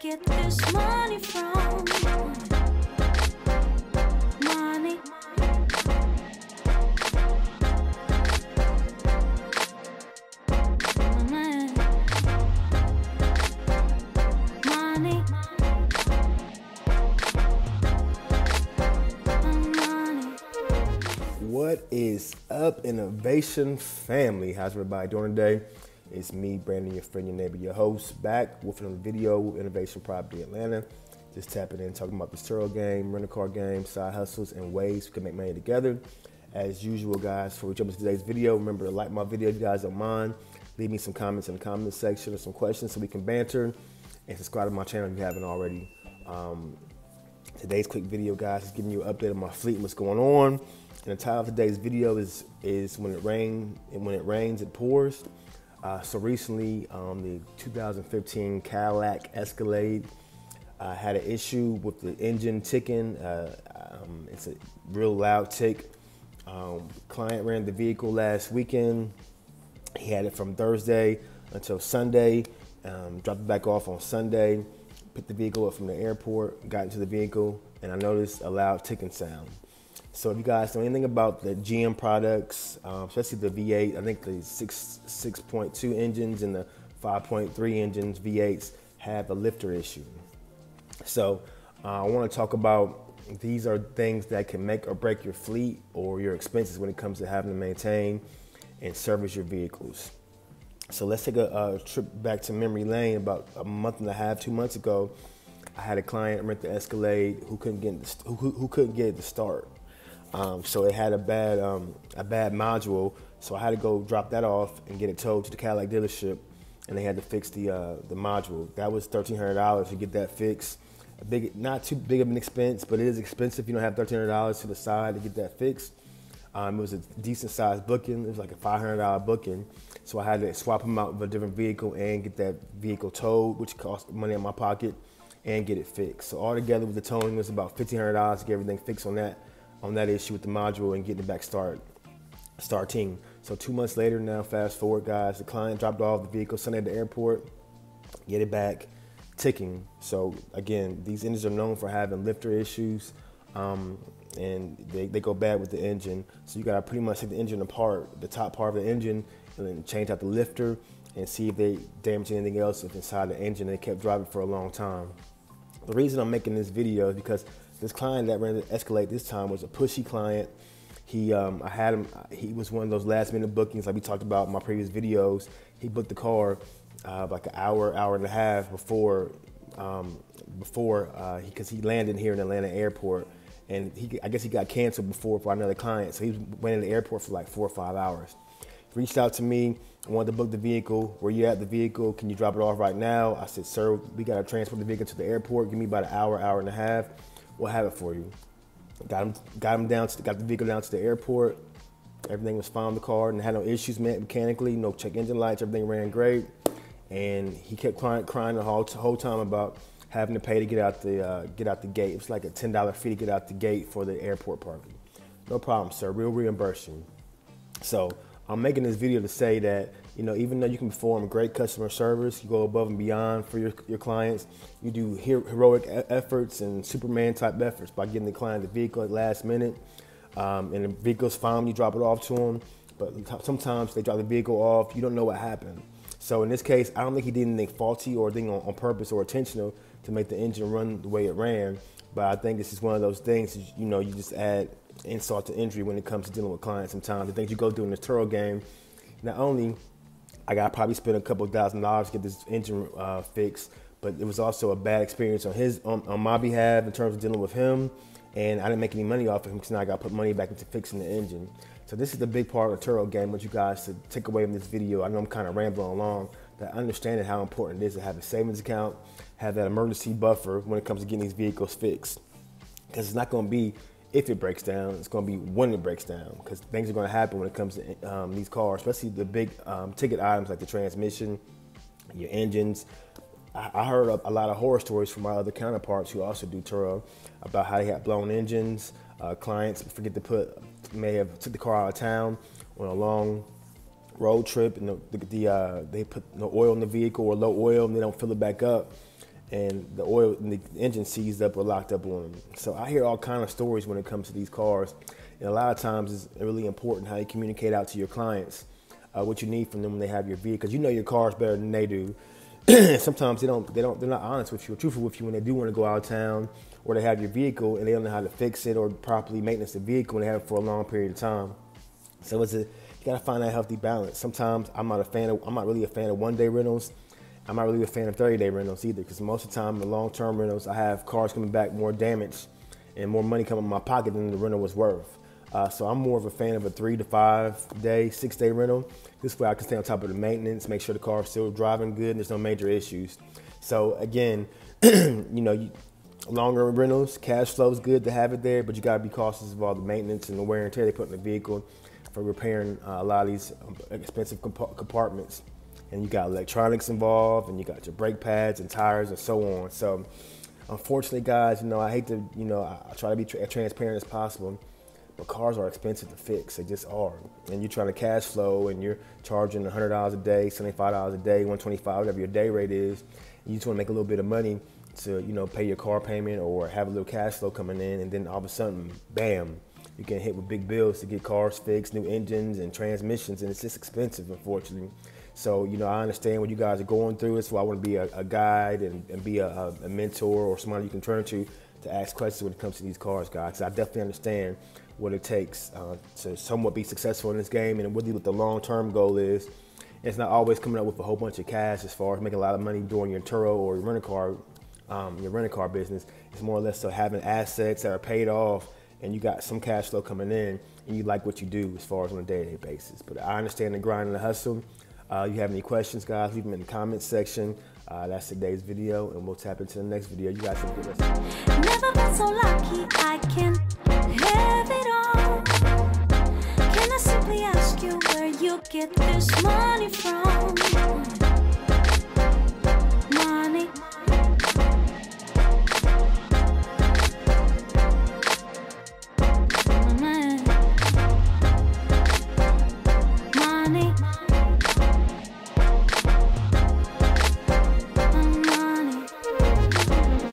get this money from? Money. Money. What is up, innovation family? How's everybody doing today? It's me, Brandon, your friend, your neighbor, your host, back with another video with Innovation Property Atlanta. Just tapping in, talking about this Turo game, rental car game, side hustles, and ways we can make money together. As usual, guys, before we jump into today's video, remember to like my video if you guys don't mind. Leave me some comments in the comment section or some questions so we can banter, and subscribe to my channel if you haven't already. Today's quick video, guys, is giving you an update on my fleet and what's going on. And the title of today's video is when it rains, it pours. So recently, the 2015 Cadillac Escalade had an issue with the engine ticking. It's a real loud tick. Client ran the vehicle last weekend. He had it from Thursday until Sunday. Dropped it back off on Sunday. Picked the vehicle up from the airport, got into the vehicle, and I noticed a loud ticking sound. So if you guys know anything about the GM products, especially the V8, I think the 6.2 engines and the 5.3 engines, V8s, have a lifter issue. So I want to talk about, these are things that can make or break your fleet or your expenses when it comes to having to maintain and service your vehicles. So let's take a trip back to memory lane. About a month and a half, 2 months ago, I had a client rent the Escalade who couldn't get it to start. So it had a bad module, so I had to go drop that off and get it towed to the Cadillac dealership, and they had to fix the module. That was $1,300 to get that fixed. Not too big of an expense, but it is expensive. You don't have $1,300 to the side to get that fixed. It was a decent sized booking. It was like a $500 booking, so I had to swap them out with a different vehicle and get that vehicle towed, which cost money in my pocket, and get it fixed. So altogether with the towing, it was about $1,500 to get everything fixed on that issue with the module and getting it back starting. So 2 months later now, fast forward, guys, the client dropped off the vehicle Sunday at the airport, get it back, ticking. So again, these engines are known for having lifter issues, and they go bad with the engine. So you gotta pretty much take the engine apart, the top part of the engine, and then change out the lifter and see if they damage anything else if inside the engine. They kept driving for a long time. The reason I'm making this video is because this client that ran the Escalade this time was a pushy client. He was one of those last minute bookings like we talked about in my previous videos. He booked the car like an hour and a half before, because he landed here in Atlanta airport, and I guess he got canceled before for another client. So he went in the airport for like 4 or 5 hours. He reached out to me, I wanted to book the vehicle. Where you at the vehicle? Can you drop it off right now? I said, sir, we gotta transport the vehicle to the airport. Give me about an hour and a half. We'll have it for you. Got the vehicle down to the airport. Everything was fine with the car and had no issues mechanically, no check engine lights, everything ran great. And he kept crying the whole time about having to pay to get out the gate. It was like a $10 fee to get out the gate for the airport parking. No problem, sir, we'll reimburse you. So I'm making this video to say that, you know, even though you can perform great customer service, you go above and beyond for your clients. You do heroic efforts and Superman type efforts by getting the client the vehicle at last minute. And the vehicle's fine when you drop it off to them, but sometimes they drop the vehicle off, you don't know what happened. So in this case, I don't think he did anything faulty or anything on purpose or intentional to make the engine run the way it ran. But I think this is one of those things, you know, you just add insult to injury when it comes to dealing with clients sometimes. The things you go through in the Turo game, not only I got to probably spend a couple $1,000 to get this engine fixed, but it was also a bad experience on my behalf in terms of dealing with him, and I didn't make any money off of him because now I got to put money back into fixing the engine. So this is the big part of the Turo game, what you guys to take away from this video. I know I'm kind of rambling along, but understanding how important it is to have a savings account, have that emergency buffer when it comes to getting these vehicles fixed. Because it's not going to be if it breaks down, it's going to be when it breaks down, because things are going to happen when it comes to these cars, especially the big ticket items like the transmission, your engines. I heard a lot of horror stories from my other counterparts who also do Turo about how they had blown engines. Clients may have took the car out of town on a long road trip, and they put no oil in the vehicle or low oil, and they don't fill it back up. and the oil and the engine seized up or locked up on them. So I hear all kind of stories when it comes to these cars, and a lot of times it's really important how you communicate out to your clients what you need from them when they have your vehicle, because you know your cars better than they do. Sometimes they're not honest with you or truthful with you when they do want to go out of town, or they have your vehicle and they don't know how to fix it or properly maintenance the vehicle and they have it for a long period of time. So you gotta find that healthy balance. Sometimes I'm not really a fan of 1-day rentals. I'm not really a fan of 30-day rentals either, because most of the time in the long-term rentals, I have cars coming back more damaged and more money coming in my pocket than the rental was worth. So I'm more of a fan of a 3 to 5 day, 6-day rental. This way I can stay on top of the maintenance, make sure the car's still driving good and there's no major issues. So again, longer rentals, cash flow is good to have it there, but you gotta be cautious of all the maintenance and the wear and tear they put in the vehicle for repairing a lot of these expensive compartments. And you got electronics involved, and you got your brake pads and tires and so on. So unfortunately, guys, I hate to, I try to be as transparent as possible, but cars are expensive to fix. They just are. And you're trying to cash flow and you're charging $100 a day, $75 a day, $125, whatever your day rate is. And you just want to make a little bit of money to, pay your car payment or have a little cash flow coming in, and then all of a sudden, bam, you get hit with big bills to get cars fixed, new engines and transmissions, and it's just expensive, unfortunately. So, I understand what you guys are going through. That's why I want to be a guide and be a mentor or somebody you can turn to ask questions when it comes to these cars, guys. 'Cause I definitely understand what it takes to somewhat be successful in this game, and really what the long-term goal is. It's not always coming up with a whole bunch of cash as far as making a lot of money doing your Turo or your rental car business. It's more or less so having assets that are paid off, and you got some cash flow coming in, and you like what you do as far as on a day-to-day basis. But I understand the grind and the hustle. You have any questions, guys, leave them in the comments section. That's today's video, and we'll tap into the next video. You guys have a good rest. Never been so lucky I can have it all. Can I simply ask you where you get this money from?